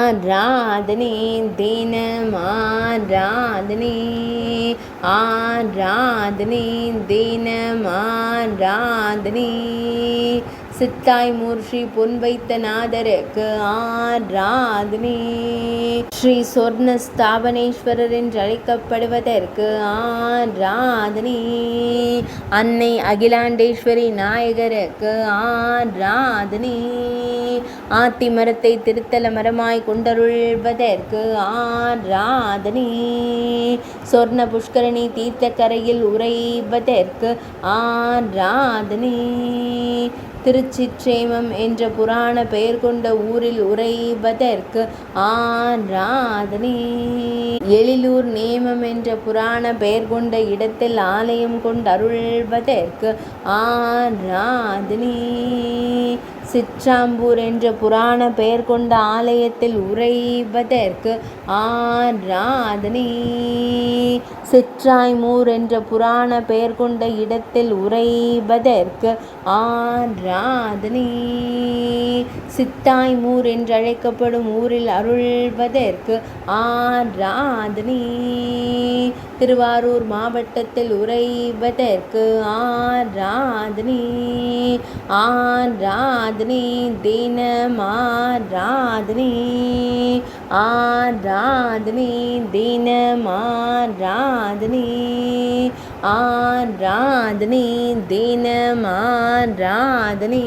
ஆராதனை தினம் ஆராதனை ஆராதனை தினம் ஆராதனை சித்தாய் மூர்த்தி பொன் வைத்த நாதருக்கு ஆராதனை ஸ்ரீ சொர்ண ஸ்தாபனேஸ்வரர் என்று அழைக்கப்படுவதற்கு ஆராதனை அன்னை அகிலாண்டேஸ்வரி நாயகருக்கு ஆராதனை ஆத்தி மரத்தை திருத்தல மரமாய் கொண்டருள்வதற்கு ஆராதனை சொர்ண புஷ்கரணி தீர்த்த கரையில் உறைவதற்கு ஆராதனை திருச்சிற்றேமம் என்ற புராண பெயர் கொண்ட ஊரில் உறைவதற்கு ஆராதனை எழிலூர் நேமம் என்ற புராண பெயர் கொண்ட இடத்தில் ஆலயம் கொண்டருள்வதற்கு ஆராதனை சிற்றாம்பூர் என்ற புராண பெயர் கொண்ட ஆலயத்தில் உறைவதற்கு ஆராதனை சிற்றாய்மூர் என்ற புராண பெயர் கொண்ட இடத்தில் உறைவதற்கு ஆராதனை சித்தாய்மூர் என்று அழைக்கப்படும் ஊரில் அருள்வதற்கு ஆராதனை திருவாரூர் மாவட்டத்தில் உறைவதற்கு ஆராதனை ஆராதனை தினம் ஆராதனை ஆராதனை தினம் ஆராதனை ஆராதனை தினம் ஆராதனை